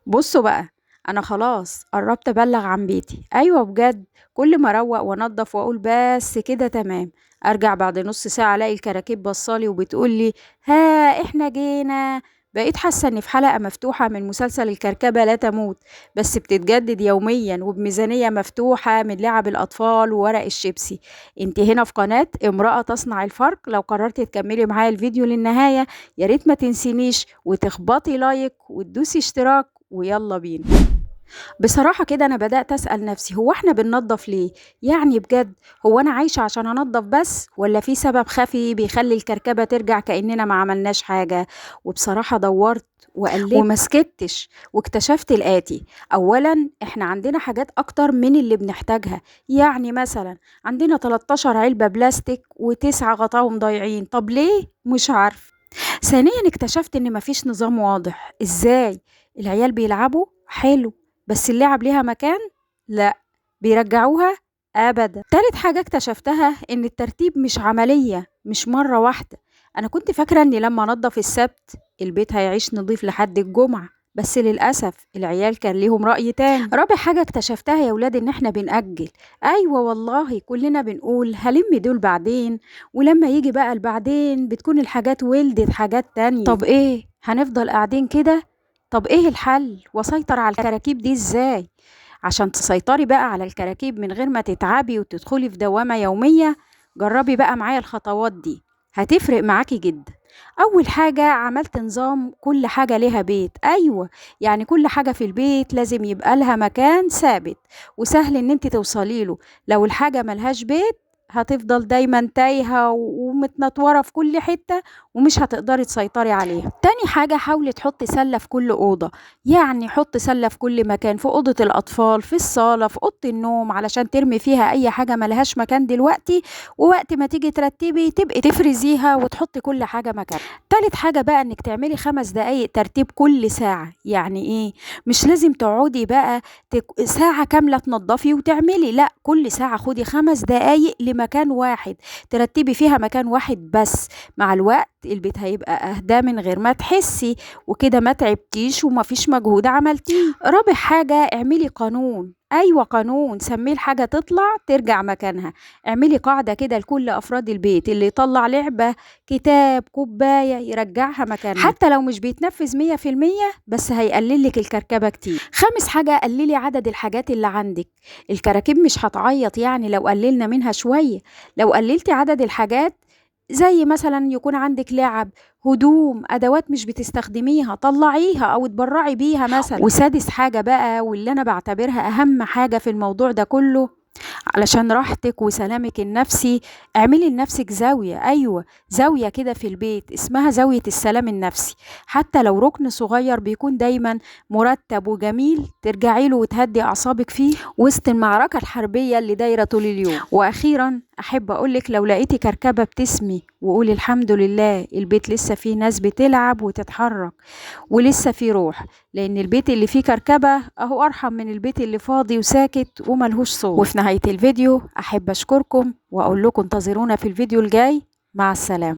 بصوا بقى، انا خلاص قربت ابلغ عن بيتي. ايوه بجد، كل ما اروق وانضف واقول بس كده تمام، ارجع بعد نص ساعه الاقي الكراكيب بصالي وبتقولي ها احنا جينا. بقيت حاسه اني في حلقه مفتوحه من مسلسل الكركبه لا تموت، بس بتتجدد يوميا وبميزانيه مفتوحه من لعب الاطفال وورق الشيبسي. انت هنا في قناه امراه تصنع الفرق. لو قررت تكملي معايا الفيديو للنهايه، يا ريت ما تنسينيش وتخبطي لايك وتدوسي اشتراك ويلا بينا. بصراحة كده أنا بدأت أسأل نفسي، هو إحنا بننضف ليه؟ يعني بجد، هو أنا عايشة عشان أنضف بس، ولا في سبب خفي بيخلي الكركبة ترجع كأننا ما عملناش حاجة؟ وبصراحة دورت وقلبت وما سكتش واكتشفت الآتي. أولا، إحنا عندنا حاجات أكتر من اللي بنحتاجها. يعني مثلا عندنا 13 علبة بلاستيك وتسعة غطاهم ضايعين. طب ليه؟ مش عارف. ثانيا، اكتشفت ان مفيش نظام واضح. ازاي العيال بيلعبوا حلو بس اللعب ليها مكان؟ لا، بيرجعوها ابدا. تالت حاجة اكتشفتها ان الترتيب مش عملية، مش مرة واحدة. انا كنت فاكرة اني لما انضف السبت البيت هيعيش نضيف لحد الجمعة، بس للأسف العيال كان ليهم رأي تاني. رابع حاجة اكتشفتها يا ولاد ان احنا بنأجل. ايوه والله، كلنا بنقول هلم دول بعدين، ولما يجي بقى البعدين بتكون الحاجات ولدت حاجات تانية. طب ايه، هنفضل قاعدين كده؟ طب ايه الحل واسيطر على الكراكيب دي ازاي؟ عشان تسيطري بقى على الكراكيب من غير ما تتعبي وتدخلي في دوامة يومية، جربي بقى معايا الخطوات دي، هتفرق معاكي جدا. اول حاجة عملت نظام كل حاجة ليها بيت. ايوه، يعني كل حاجة في البيت لازم يبقى لها مكان ثابت وسهل ان انت توصلي له. لو الحاجة ملهاش بيت هتفضل دايما تايهة ومتنطورة في كل حتة ومش هتقدري تسيطري عليها. تاني حاجة، حاولي تحطي سلة في كل أوضة. يعني حطي سلة في كل مكان، في أوضة الأطفال، في الصالة، في أوضة النوم، علشان ترمي فيها أي حاجة ملهاش مكان دلوقتي، ووقت ما تيجي ترتبي تبقي تفرزيها وتحطي كل حاجة مكان. تالت حاجة بقى انك تعملي 5 دقايق ترتيب كل ساعة. يعني ايه؟ مش لازم تقعدي بقى ساعة كاملة تنضفي وتعملي، لا، كل ساعة خدي 5 دقايق لمكان واحد ترتبي فيها مكان واحد بس. مع الوقت البيت هيبقى اهدى من غير ما تحسي، وكده ما تعبتيش وما فيش مجهود عملتيه. رابع حاجة، اعملي قانون. ايوه قانون، سميه الحاجة تطلع ترجع مكانها. اعملي قاعدة كده لكل افراد البيت، اللي يطلع لعبة، كتاب، كوباية، يرجعها مكانها. حتى لو مش بيتنفذ 100%، بس هيقلل لك الكركبة كتير. خامس حاجة، قللي عدد الحاجات اللي عندك. الكراكيب مش هتعيط يعني لو قللنا منها شوية. لو قللتي عدد الحاجات، زي مثلا يكون عندك لعب، هدوم، ادوات مش بتستخدميها، طلعيها او اتبرعي بيها مثلا. وسادس حاجة بقى، واللي انا بعتبرها اهم حاجة في الموضوع ده كله، علشان راحتك وسلامك النفسي، اعملي لنفسك زاوية. ايوه، زاوية كده في البيت اسمها زاوية السلام النفسي. حتى لو ركن صغير بيكون دايما مرتب وجميل، ترجعي له وتهدي اعصابك فيه وسط المعركة الحربية اللي دايرة طول اليوم. واخيرا احب اقولك، لو لقيتي كركبة ابتسمي وقولي الحمد لله، البيت لسه فيه ناس بتلعب وتتحرك ولسه فيه روح. لان البيت اللي فيه كركبة اهو ارحم من البيت اللي فاضي وساكت وملهوش صوت. وفي نهاية الفيديو احب اشكركم واقول لكم انتظرونا في الفيديو الجاي. مع السلامة.